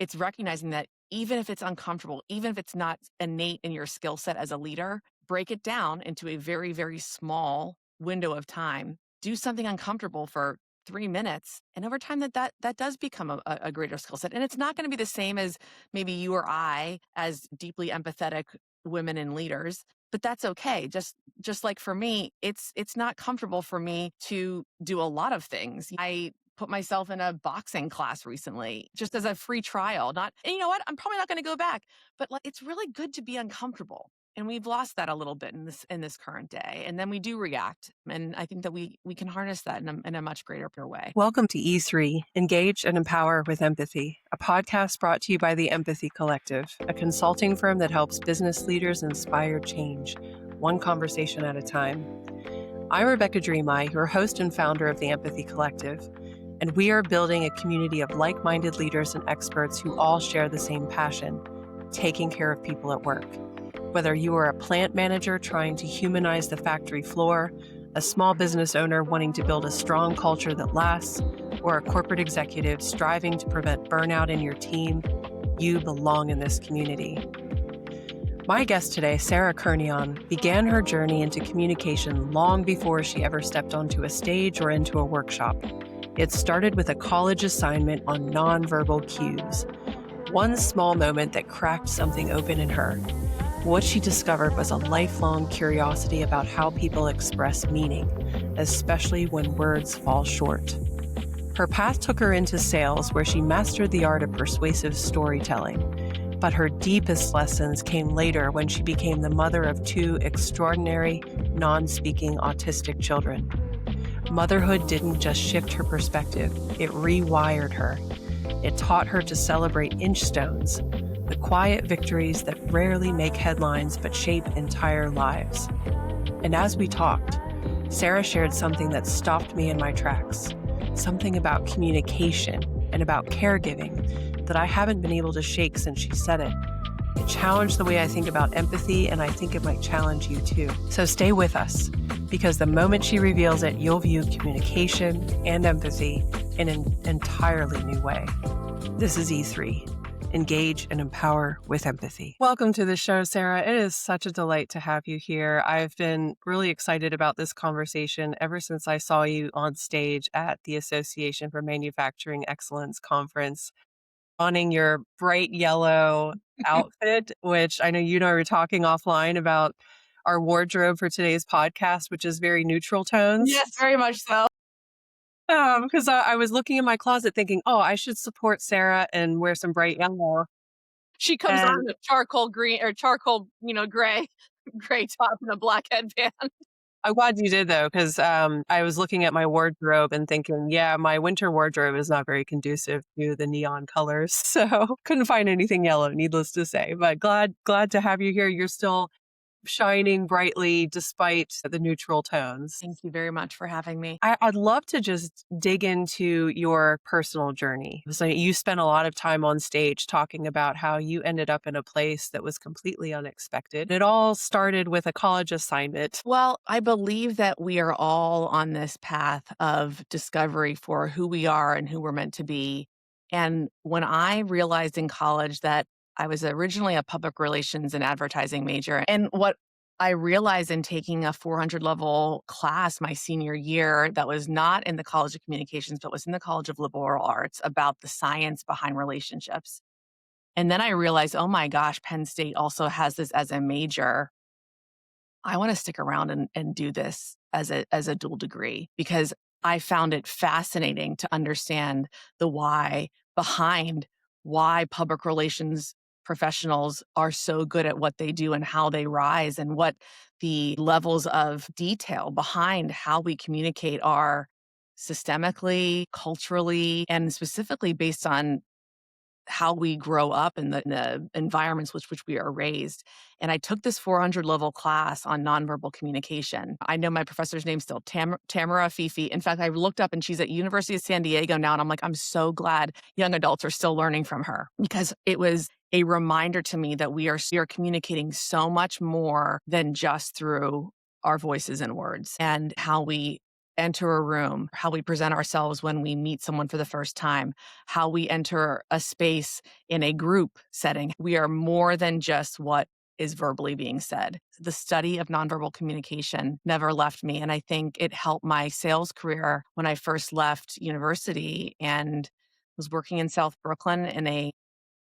it's recognizing that even if it's uncomfortable, even if it's not innate in your skill set as a leader, break it down into a very, very small window of time. Do something uncomfortable for 3 minutes. And over time that does become a greater skill set. And it's not going to be the same as maybe you or I as deeply empathetic women and leaders, but that's okay. Just like for me, it's not comfortable for me to do a lot of things. I put myself in a boxing class recently just as a free trial. Not, and you know what? I'm probably not going to go back, but like it's really good to be uncomfortable. And we've lost that a little bit in this current day. And then we do react. And I think that we can harness that in a much greater way. Welcome to E3, Engage and Empower with Empathy, a podcast brought to you by the Empathy Collective, a consulting firm that helps business leaders inspire change, one conversation at a time. I'm Rebecca Dreamy, your host and founder of the Empathy Collective, and we are building a community of like-minded leaders and experts who all share the same passion, taking care of people at work. Whether you are a plant manager trying to humanize the factory floor, a small business owner wanting to build a strong culture that lasts, or a corporate executive striving to prevent burnout in your team, you belong in this community. My guest today, Sarah Kernion, began her journey into communication long before she ever stepped onto a stage or into a workshop. It started with a college assignment on nonverbal cues, one small moment that cracked something open in her. What she discovered was a lifelong curiosity about how people express meaning, especially when words fall short. Her path took her into sales, where she mastered the art of persuasive storytelling. But her deepest lessons came later when she became the mother of two extraordinary, non-speaking autistic children. Motherhood didn't just shift her perspective, it rewired her. It taught her to celebrate Inchstones, the quiet victories that rarely make headlines but shape entire lives. And as we talked, Sarah shared something that stopped me in my tracks, something about communication and about caregiving that I haven't been able to shake since she said it. It challenged the way I think about empathy, and I think it might challenge you too. So stay with us, because the moment she reveals it, you'll view communication and empathy in an entirely new way. This is E3. Engage and Empower with Empathy. Welcome to the show, Sarah. It is such a delight to have you here. I've been really excited about this conversation ever since I saw you on stage at the Association for Manufacturing Excellence Conference, donning your bright yellow outfit, which I know you and I were talking offline about our wardrobe for today's podcast, which is very neutral tones. Yes, very much so. Because I was looking in my closet thinking, oh, I should support Sarah and wear some bright yellow. She comes And on a charcoal green or charcoal, gray, gray top and a black headband. I'm glad you did, though, because I was looking at my wardrobe and thinking, yeah, my winter wardrobe is not very conducive to the neon colors. So couldn't find anything yellow, needless to say. But glad to have you here. You're still shining brightly despite the neutral tones. Thank you very much for having me. I'd love to just dig into your personal journey. So you spent a lot of time on stage talking about how you ended up in a place that was completely unexpected. It all started with a college assignment. Well, I believe that we are all on this path of discovery for who we are and who we're meant to be. And when I realized in college that I was originally a public relations and advertising major, and what I realized in taking a 400 level class my senior year that was not in the College of Communications, but was in the College of Liberal Arts about the science behind relationships. And then I realized, oh my gosh, Penn State also has this as a major. I want to stick around and do this as a dual degree, because I found it fascinating to understand the why behind why public relations professionals are so good at what they do and how they rise, and what the levels of detail behind how we communicate are systemically, culturally, and specifically based on how we grow up in the environments which we are raised. And I took this 400 level class on nonverbal communication. I know my professor's name still, Tamara Fifi. In fact, I looked up and she's at University of San Diego now. And I'm like, I'm so glad young adults are still learning from her, because it was a reminder to me that we are communicating so much more than just through our voices and words, and how we enter a room, how we present ourselves when we meet someone for the first time, how we enter a space in a group setting. We are more than just what is verbally being said. The study of nonverbal communication never left me. And I think it helped my sales career when I first left university and was working in South Brooklyn in a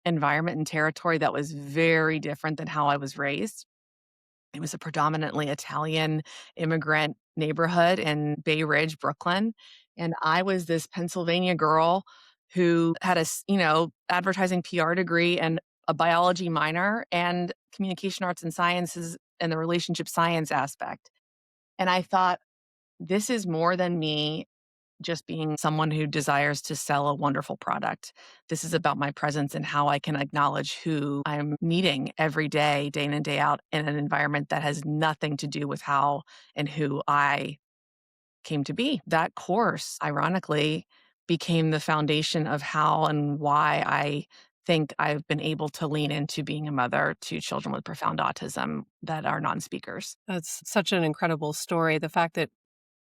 environment and territory that was very different than how I was raised. It was a predominantly Italian immigrant neighborhood in Bay Ridge, Brooklyn, and I was this Pennsylvania girl who had advertising PR degree and a biology minor and communication arts and sciences and the relationship science aspect. And I thought, this is more than me just being someone who desires to sell a wonderful product. This is about my presence and how I can acknowledge who I'm meeting every day, day in and day out, in an environment that has nothing to do with how and who I came to be. That course, ironically, became the foundation of how and why I think I've been able to lean into being a mother to children with profound autism that are non speakers. That's such an incredible story. The fact that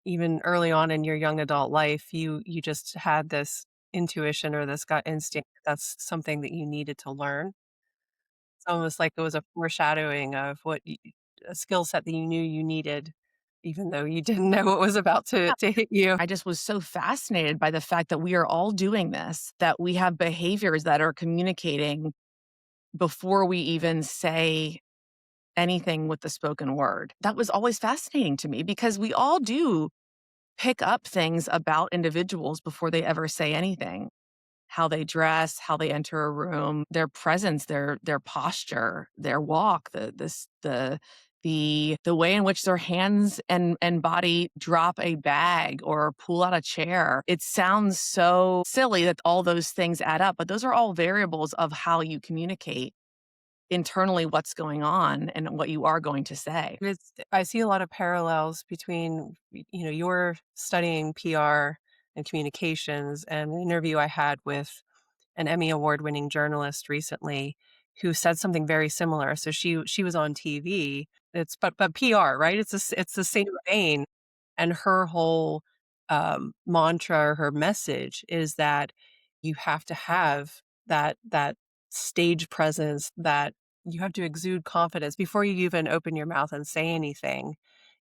even early on in your young adult life, you just had this intuition or this gut instinct. That's something that you needed to learn. It's almost like it was a foreshadowing of a skill set that you knew you needed, even though you didn't know what was about to hit you. I just was so fascinated by the fact that we are all doing this, that we have behaviors that are communicating before we even say anything with the spoken word. That was always fascinating to me because we all do pick up things about individuals before they ever say anything. How they dress, how they enter a room, their presence, their posture, their walk, the way in which their hands and body drop a bag or pull out a chair. It sounds so silly that all those things add up, but those are all variables of how you communicate internally what's going on and what you are going to say. I see a lot of parallels between, you're studying PR and communications and an interview I had with an Emmy award-winning journalist recently who said something very similar. So she was on TV. But PR, right? It's the same vein. And her whole mantra or her message is that you have to have that stage presence, that you have to exude confidence before you even open your mouth and say anything.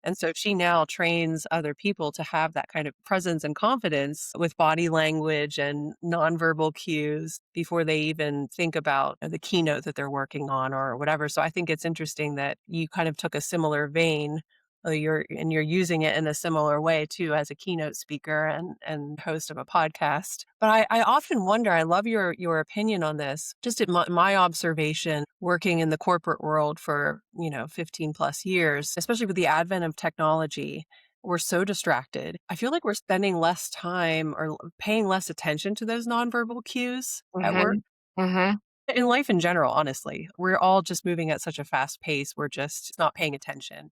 And so she now trains other people to have that kind of presence and confidence with body language and nonverbal cues before they even think about the keynote that they're working on or whatever. So I think it's interesting that you kind of took a similar vein. You're using it in a similar way too as a keynote speaker and host of a podcast. But I often wonder, I love your opinion on this. Just at my observation, working in the corporate world for 15 plus years, especially with the advent of technology, we're so distracted. I feel like we're spending less time or paying less attention to those nonverbal cues at work. Mhm. Mhm. In life in general, honestly, we're all just moving at such a fast pace. We're just not paying attention.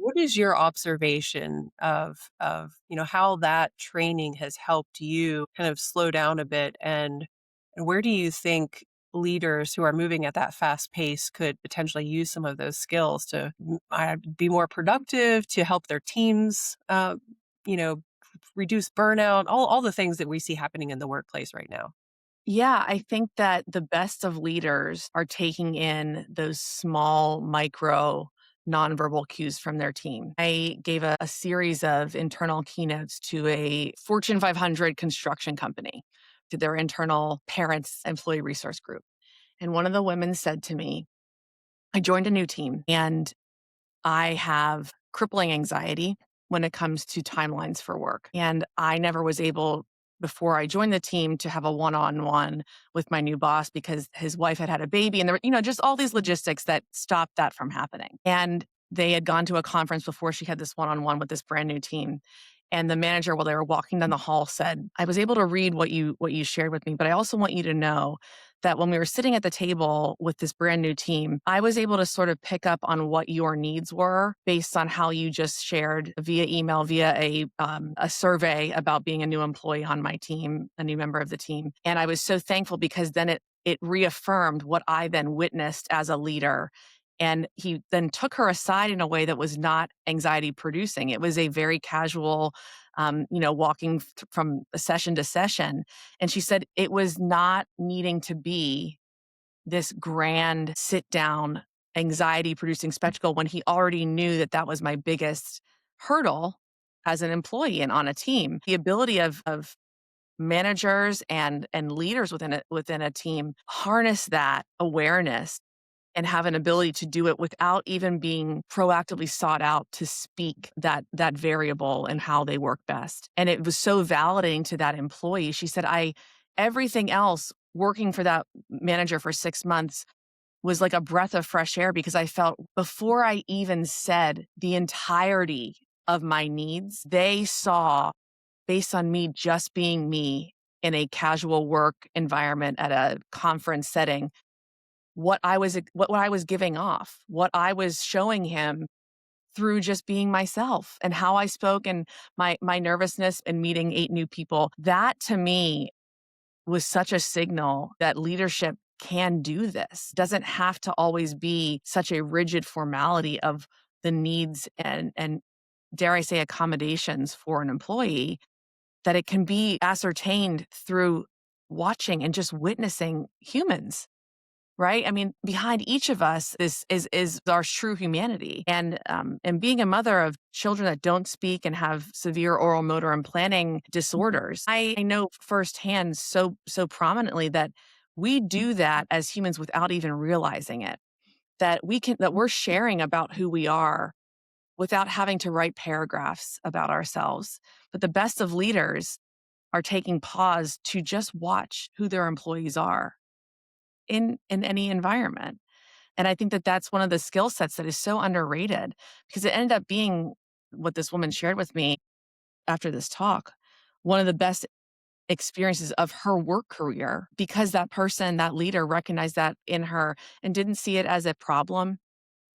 What is your observation of how that training has helped you kind of slow down a bit, and where do you think leaders who are moving at that fast pace could potentially use some of those skills to be more productive, to help their teams, you know, reduce burnout, all the things that we see happening in the workplace right now? Yeah, I think that the best of leaders are taking in those small, micro, nonverbal cues from their team. I gave a series of internal keynotes to a Fortune 500 construction company, to their internal parents employee resource group. And one of the women said to me, I joined a new team and I have crippling anxiety when it comes to timelines for work. And I never was able, before I joined the team, to have a one on one with my new boss because his wife had had a baby. And there were, just all these logistics that stopped that from happening. And they had gone to a conference before she had this one on one with this brand new team. And the manager, while they were walking down the hall, said, I was able to read what you shared with me, but I also want you to know that when we were sitting at the table with this brand new team, I was able to sort of pick up on what your needs were based on how you just shared via email, via a survey about being a new employee on my team, a new member of the team. And I was so thankful because then it reaffirmed what I then witnessed as a leader And he then took her aside in a way that was not anxiety producing. It was a very casual, walking from session to session. And she said it was not needing to be this grand sit down, anxiety producing spectacle when he already knew that that was my biggest hurdle as an employee and on a team. The ability of managers and leaders within a team harness that awareness and have an ability to do it without even being proactively sought out to speak that variable and how they work best. And it was so validating to that employee. She said, I everything else working for that manager for 6 months was like a breath of fresh air because I felt before I even said the entirety of my needs, they saw based on me just being me in a casual work environment at a conference setting, what I was giving off, what I was showing him through just being myself and how I spoke and my nervousness and meeting 8 new people. That to me was such a signal that leadership can do this. Doesn't have to always be such a rigid formality of the needs and dare I say accommodations for an employee, that it can be ascertained through watching and just witnessing humans. Right? I mean, behind each of us is our true humanity, and being a mother of children that don't speak and have severe oral motor and planning disorders, I know firsthand so prominently that we do that as humans without even realizing it. That we're sharing about who we are without having to write paragraphs about ourselves. But the best of leaders are taking pause to just watch who their employees are in any environment. And I think that that's one of the skill sets that is so underrated because it ended up being what this woman shared with me after this talk, one of the best experiences of her work career because that person, that leader recognized that in her and didn't see it as a problem,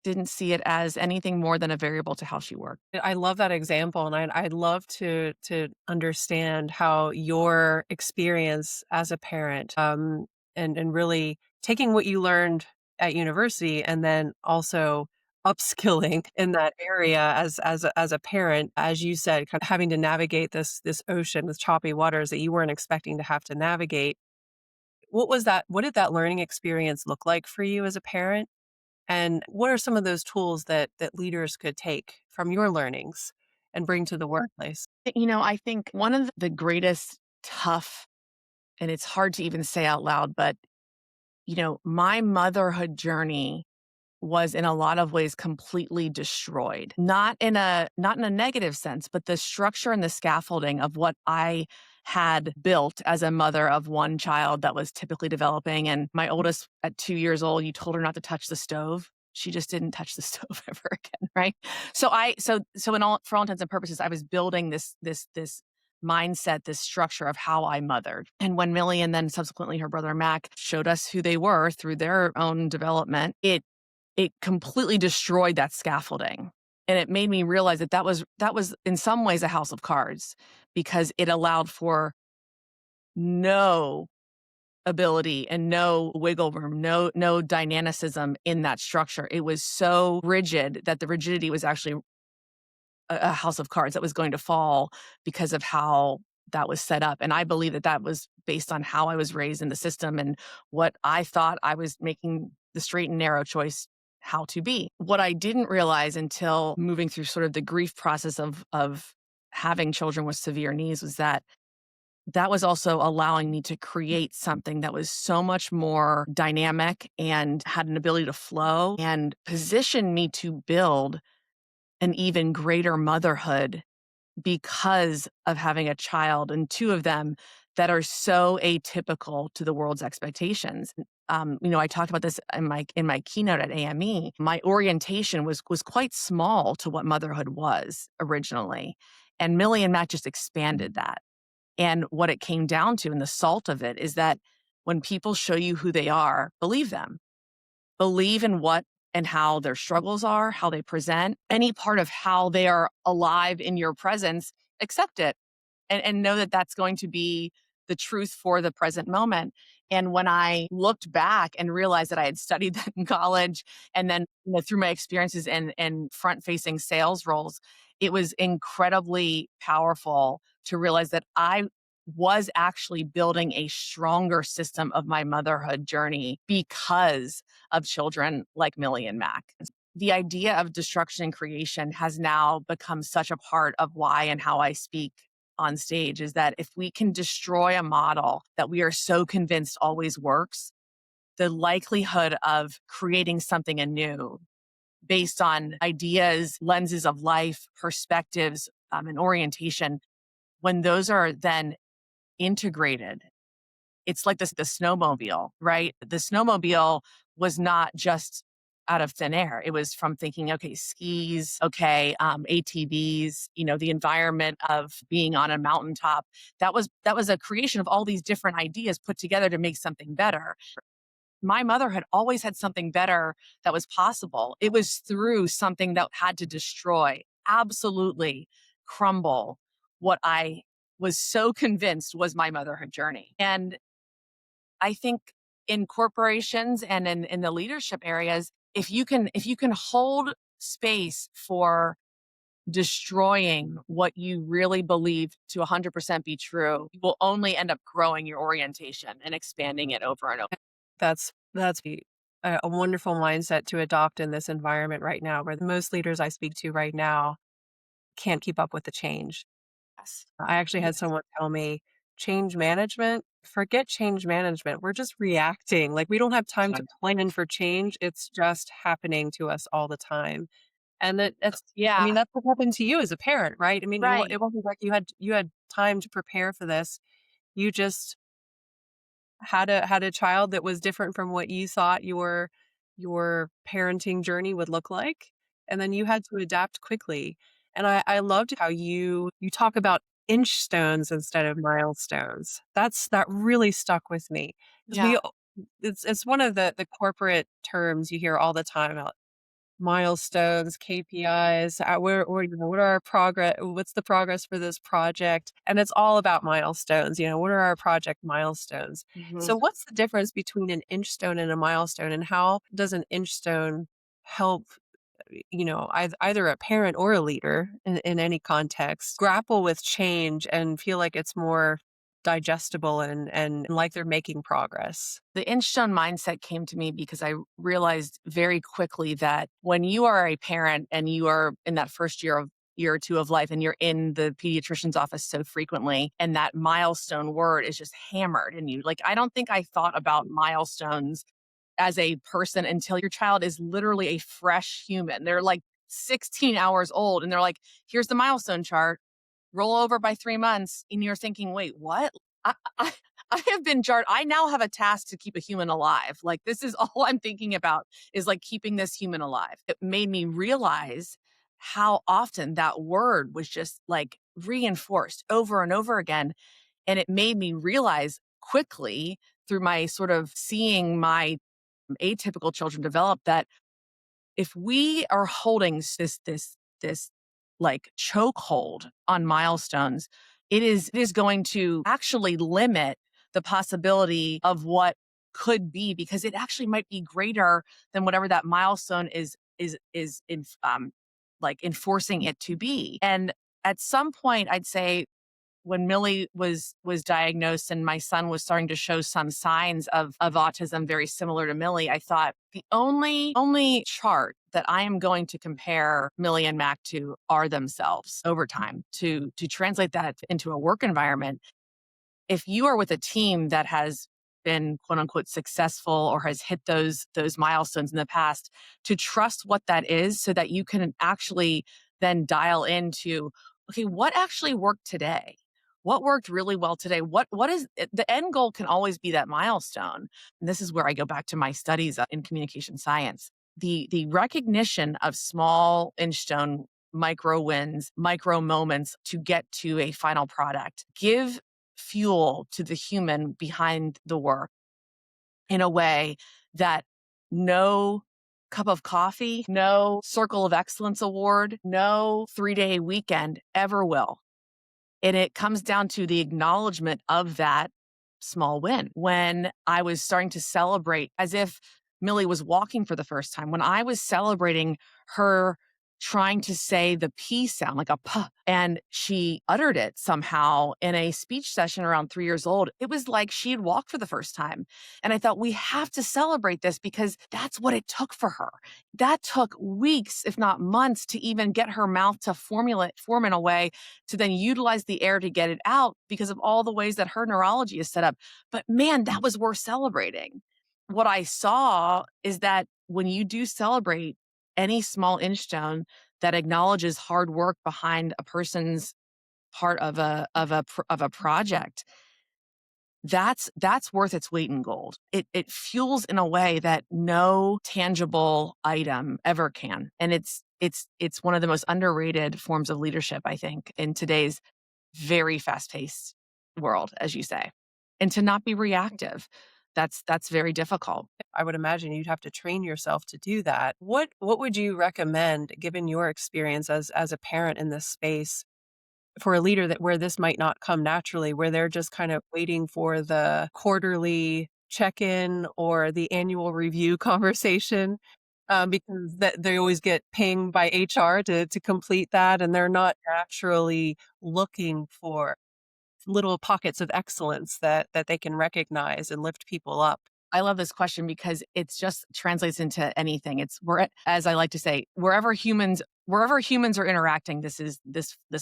didn't see it as anything more than a variable to how she worked. I love that example, and I'd love to understand how your experience as a parent, and really taking what you learned at university and then also upskilling in that area as a parent, as you said, kind of having to navigate this ocean with choppy waters that you weren't expecting to have to navigate. What was that? What did that learning experience look like for you as a parent? And what are some of those tools that leaders could take from your learnings and bring to the workplace? I think one of the greatest tough, and it's hard to even say out loud, but my motherhood journey was in a lot of ways completely destroyed. Not in a negative sense, but the structure and the scaffolding of what I had built as a mother of one child that was typically developing. And my oldest at 2 years old, you told her not to touch the stove. She just didn't touch the stove ever again, right? So for all intents and purposes, I was building this mindset, this structure of how I mothered. And when Millie and then subsequently her brother Mac showed us who they were through their own development, it completely destroyed that scaffolding. And it made me realize that was in some ways a house of cards because it allowed for no ability and no wiggle room, no dynamicism in that structure. It was so rigid that the rigidity was actually a house of cards that was going to fall because of how that was set up. And I believe that that was based on how I was raised in the system and what I thought I was making the straight and narrow choice how to be. What I didn't realize until moving through sort of the grief process of having children with severe needs was that that was also allowing me to create something that was so much more dynamic and had an ability to flow and position me to build an even greater motherhood because of having a child and 2 of them that are so atypical to the world's expectations. I talked about this in my keynote at AME. My orientation was quite small to what motherhood was originally, and Millie and Matt just expanded that. And what it came down to, and the salt of it, is that when people show you who they are, believe them. Believe in what and how their struggles are, how they present, any part of how they are alive in your presence, accept it and know that that's going to be the truth for the present moment. And when I looked back and realized that I had studied that in college, and then through my experiences in front facing sales roles, it was incredibly powerful to realize that I was actually building a stronger system of my motherhood journey because of children like Millie and Mac. The idea of destruction and creation has now become such a part of why and how I speak on stage, is that if we can destroy a model that we are so convinced always works, the likelihood of creating something anew based on ideas, lenses of life, perspectives, and orientation, when those are then integrated, it's like the snowmobile, right? The snowmobile was not just out of thin air. It was from thinking, okay, skis, okay, ATVs, the environment of being on a mountaintop. That was a creation of all these different ideas put together to make something better. My motherhood always had something better that was possible. It was through something that had to destroy, absolutely crumble what I was so convinced was my motherhood journey. And I think in corporations and in the leadership areas, if you can hold space for destroying what you really believe to 100% be true, you will only end up growing your orientation and expanding it over and over. That's a wonderful mindset to adopt in this environment right now, where most leaders I speak to right now can't keep up with the change. Yes. I actually had Yes. someone tell me, change management, forget change management. We're just reacting. Like, we don't have time to plan for change. It's just happening to us all the time. And I mean, Yeah. that's what happened to you as a parent, right? I mean, Right. it wasn't like you had time to prepare for this. You just had a child that was different from what you thought your parenting journey would look like, and then you had to adapt quickly. And I loved how you talk about inchstones instead of milestones. That really stuck with me, 'cause Yeah. it's one of the corporate terms you hear all the time about milestones, KPIs, what are our progress, what's the progress for this project? And it's all about milestones, what are our project milestones? Mhm. So what's the difference between an inchstone and a milestone, and how does an inchstone help, either a parent or a leader in any context grapple with change and feel like it's more digestible and like they're making progress? The Inchstone mindset came to me because I realized very quickly that when you are a parent and you are in that first year or two of life and you're in the pediatrician's office so frequently and that milestone word is just hammered in you. Like, I don't think I thought about milestones as a person until your child is literally a fresh human. They're like 16 hours old and they're like, here's the milestone chart, roll over by 3 months. And you're thinking, wait, what? I, I, I have been jarred. I now have a task to keep a human alive. Like, this is all I'm thinking about, is like keeping this human alive. It made me realize how often that word was just like reinforced over and over again. And it made me realize quickly through my sort of seeing my atypical children develop that if we are holding this like chokehold on milestones, it is going to actually limit the possibility of what could be, because it actually might be greater than whatever that milestone is like enforcing it to be. And at some point, I'd say when Millie was diagnosed and my son was starting to show some signs of autism very similar to Millie, I thought the only chart that I am going to compare Millie and Mac to are themselves over time. To translate that into a work environment, if you are with a team that has been quote unquote successful or has hit those milestones in the past, to trust what that is so that you can actually then dial into, okay, what actually worked today, what worked really well today, what is the end goal can always be that milestone. And this is where I go back to my studies in communication science. The recognition of small inchstone micro wins, micro moments to get to a final product give fuel to the human behind the work in a way that no cup of coffee, no circle of excellence award, no 3-day weekend ever will. And it comes down to the acknowledgement of that small win. When I was starting to celebrate as if Millie was walking for the first time, when I was celebrating her trying to say the P sound like a puh, and she uttered it somehow in a speech session around 3 years old. It was like she had walked for the first time. And I thought, we have to celebrate this because that's what it took for her. That took weeks, if not months, to even get her mouth to form in a way to then utilize the air to get it out because of all the ways that her neurology is set up. But man, that was worth celebrating. What I saw is that when you do celebrate any small inchstone that acknowledges hard work behind a person's part of a project, that's worth its weight in gold. It fuels in a way that no tangible item ever can. And it's one of the most underrated forms of leadership, I think, in today's very fast-paced world, as you say. And to not be reactive, that's very difficult. I would imagine you'd have to train yourself to do that. What would you recommend, given your experience as a parent in this space, for a leader that where this might not come naturally, where they're just kind of waiting for the quarterly check-in or the annual review conversation, because that they always get pinged by HR to complete that, and they're not naturally looking for little pockets of excellence that they can recognize and lift people up. I love this question because it's just translates into anything. It's where, as I like to say, wherever humans are interacting, this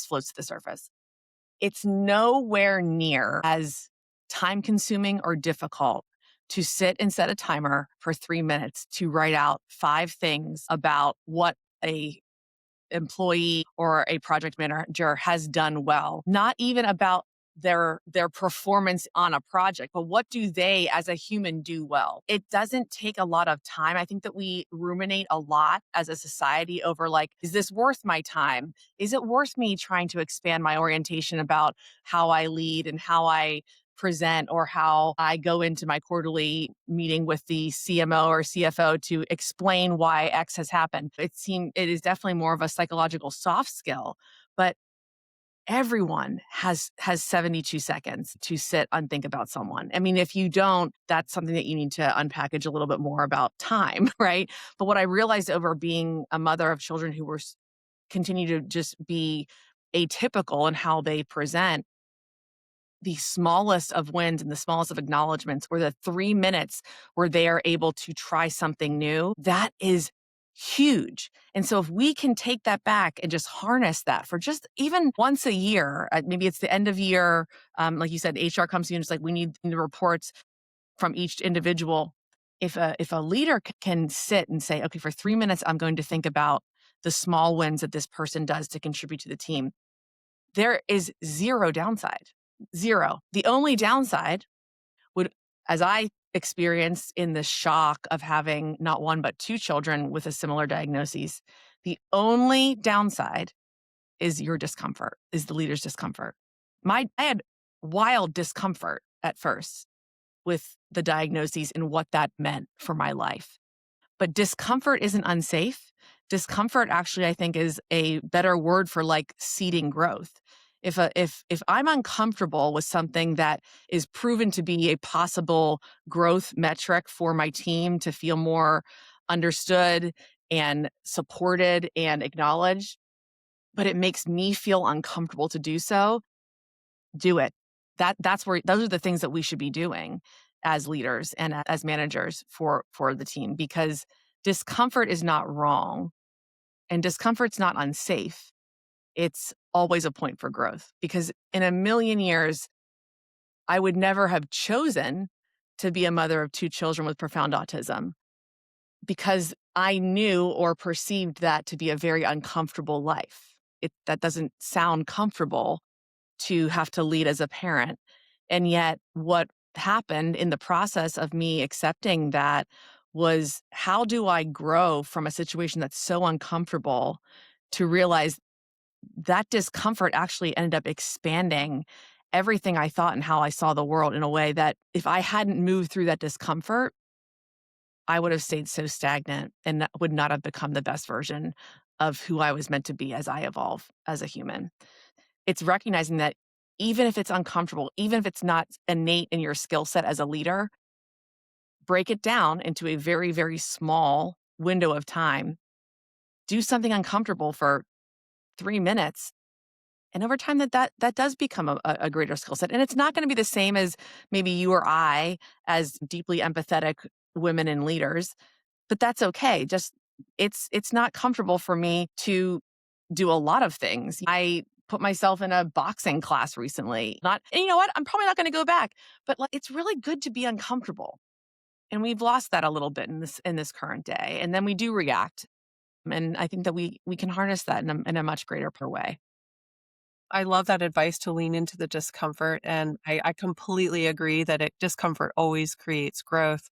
floats to the surface. It's nowhere near as time consuming or difficult to sit and set a timer for 3 minutes to write out 5 things about what a employee or a project manager has done well, not even about their performance on a project, but what do they as a human do well. It doesn't take a lot of time. I think that we ruminate a lot as a society over, like, is this worth my time? Is it worth me trying to expand my orientation about how I lead and how I present, or how I go into my quarterly meeting with the CMO or CFO to explain why X has happened. It is definitely more of a psychological soft skill, but everyone has 72 seconds to sit and think about someone. I mean, if you don't, that's something that you need to unpackage a little bit more about time, right? But what I realized over being a mother of children who continue to just be atypical in how they present, the smallest of wins and the smallest of acknowledgments, or the 3 minutes where they are able to try something new, that is huge. And so if we can take that back and just harness that for just even once a year, maybe it's the end of year, like you said, HR comes to you and it's like, we need the reports from each individual. If a leader can sit and say, okay, for 3 minutes, I'm going to think about the small wins that this person does to contribute to the team, there is zero downside. Zero. The only downside would, as I experienced in the shock of having not one, but 2 children with a similar diagnosis, the only downside is your discomfort, is the leader's discomfort. I had wild discomfort at first with the diagnoses and what that meant for my life. But discomfort isn't unsafe. Discomfort actually, I think, is a better word for like seeding growth. If I'm uncomfortable with something that is proven to be a possible growth metric for my team to feel more understood and supported and acknowledged, but it makes me feel uncomfortable to do so, do it. That's where those are the things that we should be doing as leaders and as managers for the team, because discomfort is not wrong and discomfort's not unsafe. It's always a point for growth, because in a million years I would never have chosen to be a mother of 2 children with profound autism, because I knew or perceived that to be a very uncomfortable life. That doesn't sound comfortable to have to lead as a parent. And yet, what happened in the process of me accepting that was, how do I grow from a situation that's so uncomfortable to realize that discomfort actually ended up expanding everything I thought and how I saw the world in a way that if I hadn't moved through that discomfort, I would have stayed so stagnant and would not have become the best version of who I was meant to be as I evolve as a human. It's recognizing that even if it's uncomfortable, even if it's not innate in your skill set as a leader, break it down into a very, very small window of time. Do something uncomfortable for 3 minutes, and over time that does become a greater skill set, and it's not gonna be the same as maybe you or I as deeply empathetic women and leaders, but that's okay. Just it's not comfortable for me to do a lot of things. I put myself in a boxing class recently. Not and you know what? I'm probably not gonna go back, but, like, it's really good to be uncomfortable, and we've lost that a little bit in this current day, and then we do react, and I think that we can harness that in a much greater way. I love that advice to lean into the discomfort. And I completely agree that discomfort always creates growth.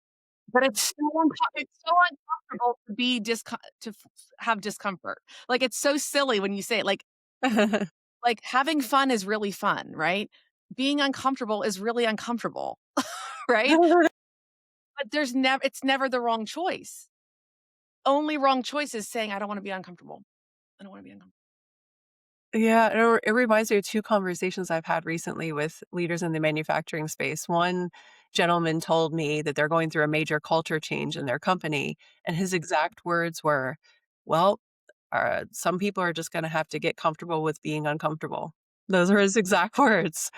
But it's so uncomfortable to be have discomfort. Like, it's so silly when you say it, like, having fun is really fun, right? Being uncomfortable is really uncomfortable, right? But it's never the wrong choice. Only wrong choice is saying, "I don't wanna be uncomfortable. I don't wanna be uncomfortable." Yeah, it reminds me of two conversations I've had recently with leaders in the manufacturing space. One gentleman told me that they're going through a major culture change in their company, and his exact words were, "Well, some people are just gonna have to get comfortable with being uncomfortable." Those are his exact words.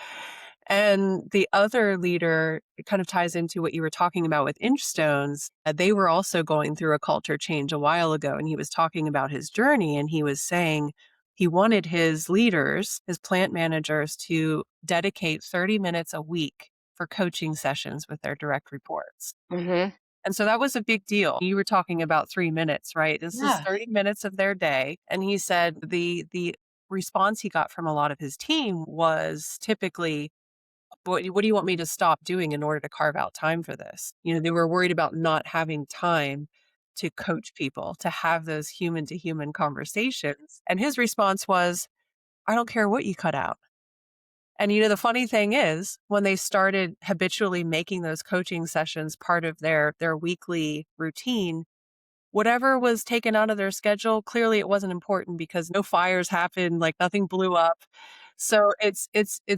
And the other leader, it kind of ties into what you were talking about with Inchstones. They were also going through a culture change a while ago, and he was talking about his journey, and he was saying he wanted his leaders, his plant managers, to dedicate 30 minutes a week for coaching sessions with their direct reports. Mhm. And so that was a big deal. You were talking about 3 minutes, right? This is Yeah. 30 minutes of their day, and he said the response he got from a lot of his team was typically, what do you want me to stop doing in order to carve out time for this?" You know, they were worried about not having time to coach people, to have those human to human conversations. And his response was, "I don't care what you cut out." And you know, the funny thing is, when they started habitually making those coaching sessions part of their weekly routine, whatever was taken out of their schedule, clearly it wasn't important because no fires happened, like nothing blew up. So it's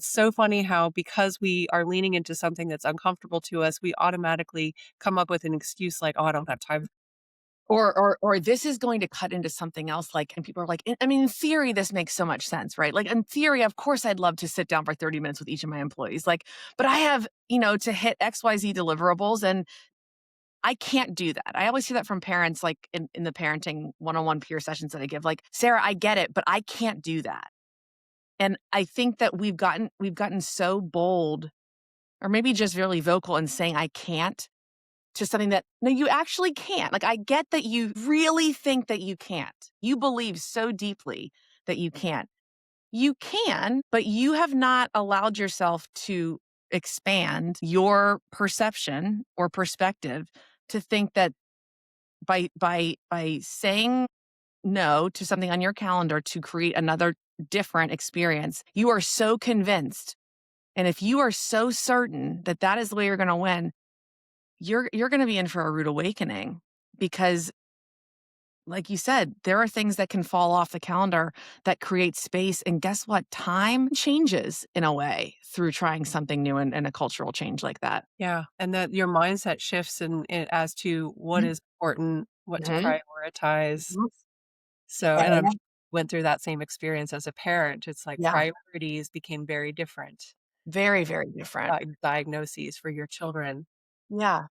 so funny how, because we are leaning into something that's uncomfortable to us, we automatically come up with an excuse like, "Oh, I don't have time." Or this is going to cut into something else, like and people are like, I mean, in theory, this makes so much sense, right? Like, in theory, of course, I'd love to sit down for 30 minutes with each of my employees, like, but I have, to hit XYZ deliverables, and I can't do that. I always hear that from parents, like, in the parenting one-on-one peer sessions that I give, like, "Sarah, I get it, but I can't do that." And I think that we've gotten so bold or maybe just really vocal in saying, "I can't," to something that, no, you actually can't. Like, I get that you really think that you can't. You believe so deeply that you can't. You can, but you have not allowed yourself to expand your perception or perspective to think that by saying no to something on your calendar to create another different experience, you are so convinced. And if you are so certain that that is the way you're going to win, you're gonna be in for a rude awakening because, like you said, there are things that can fall off the calendar that create space, and guess what? Time changes in a way through trying something new and a cultural change like that. Yeah, and that your mindset shifts in as to what Mhm, is important, what to mhm, prioritize. mhm. So, Yeah, and I'm yeah. sure you went through that same experience as a parent. It's like Yeah, priorities became very different, very, very different. diagnoses for your children. Yeah.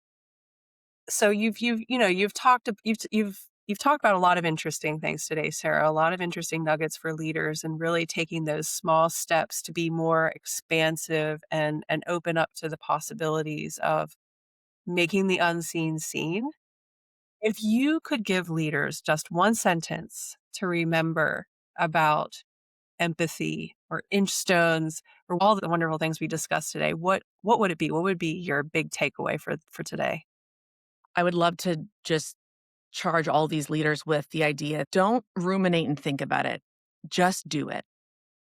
So you've talked about a lot of interesting things today, Sarah, a lot of interesting nuggets for leaders, and really taking those small steps to be more expansive and open up to the possibilities of making the unseen seen. If you could give leaders just one sentence to remember about empathy or Inchstones or all the wonderful things we discussed today, what would it be? What would be your big takeaway for today? I would love to just charge all these leaders with the idea, don't ruminate and think about it. Just do it.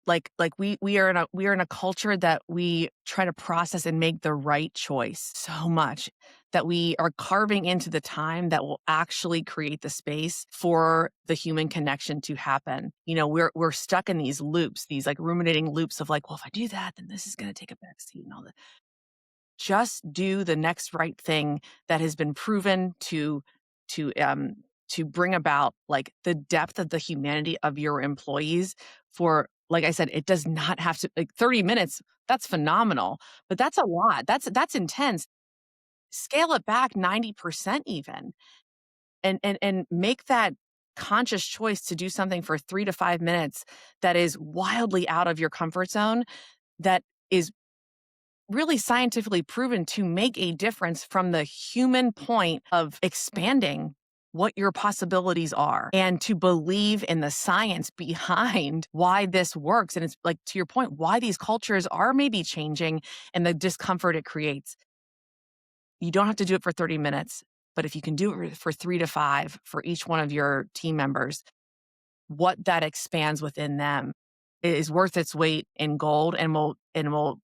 we are in a culture that we try to process and make the right choice so much that we are carving into the time that will actually create the space for the human connection to happen. We're stuck in these loops, these like ruminating loops of like, well, if I do that, then this is going to take a backseat and all that. Just do the next right thing that has been proven to um to bring about like the depth of the humanity of your employees. For like I said, it does not have to like 30 minutes. That's phenomenal, but that's a lot. That's intense. Scale it back 90% even, and make that conscious choice to do something for 3 to 5 minutes that is wildly out of your comfort zone, that is really scientifically proven to make a difference from the human point of expanding what your possibilities are, and to believe in the science behind why this works. And it's like, to your point, why these cultures are maybe changing and the discomfort it creates. You don't have to do it for 30 minutes, but if you can do it for 3 to 5 for each one of your team members, what that expands within them is worth its weight in gold, and will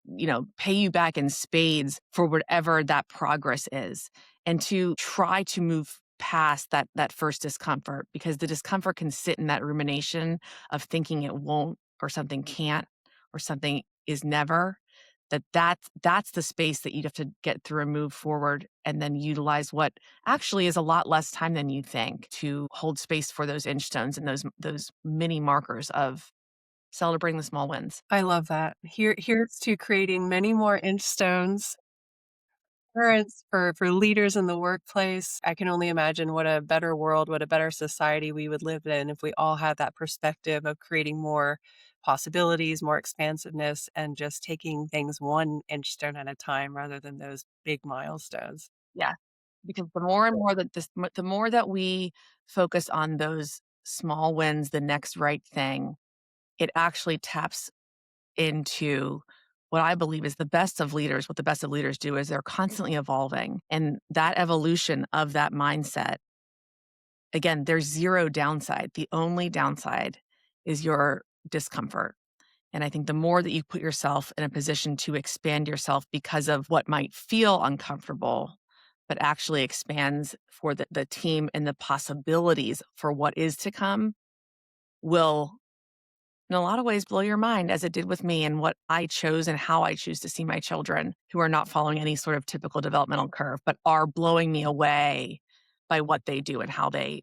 pay you back in spades for whatever that progress is. And to try to move past that first discomfort, because the discomfort can sit in that rumination of thinking it won't, or something can't, or something is never. That's the space that you have to get through and move forward, and then utilize what actually is a lot less time than you think to hold space for those inchstones and those mini markers of celebrating the small wins. I love that. Here's to creating many more Inchstones parents for leaders in the workplace. I can only imagine what a better world, what a better society we would live in if we all had that perspective of creating more possibilities, more expansiveness, and just taking things one Inchstone at a time rather than those big milestones. Yeah, because the more and more that the more that we focus on those small wins, the next right thing, it actually taps into what I believe is the best of leaders. What the best of leaders do is they're constantly evolving. And that evolution of that mindset, again, there's zero downside. The only downside is your discomfort. And I think the more that you put yourself in a position to expand yourself because of what might feel uncomfortable, but actually expands for the team and the possibilities for what is to come, will in a lot of ways blow your mind, as it did with me, and what I chose and how I choose to see my children, who are not following any sort of typical developmental curve, but are blowing me away by what they do and how they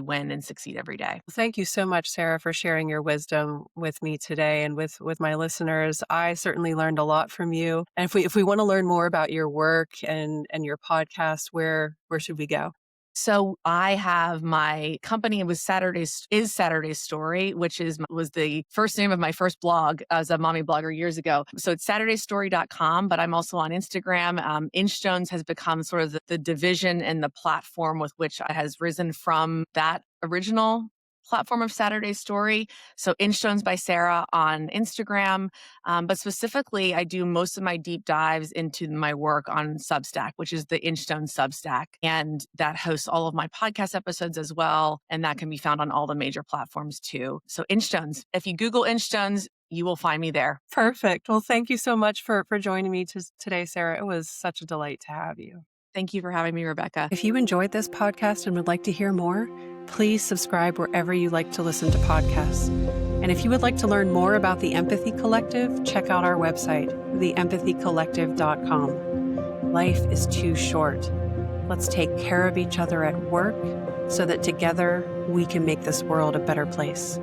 win and succeed every day. Thank you so much, Sarah, for sharing your wisdom with me today and with my listeners. I certainly learned a lot from you. And if we want to learn more about your work and your podcast, where should we go? So I have my company was Saturday's Story, which was the first name of my first blog as a mommy blogger years ago. So it's SaturdayStory.com, but I'm also on Instagram. Inchstones has become sort of the division and the platform with which has risen from that original platform of Saturday Story. So Inchstones by Sarah on Instagram. But specifically, I do most of my deep dives into my work on Substack, which is the Inchstones Substack. And that hosts all of my podcast episodes as well. And that can be found on all the major platforms too. So Inchstones, if you Google Inchstones, you will find me there. Perfect. Well, thank you so much for joining me today, Sarah. It was such a delight to have you. Thank you for having me, Rebecca. If you enjoyed this podcast and would like to hear more, please subscribe wherever you like to listen to podcasts. And if you would like to learn more about the Empathy Collective, check out our website, theempathycollective.com. Life is too short. Let's take care of each other at work so that together we can make this world a better place.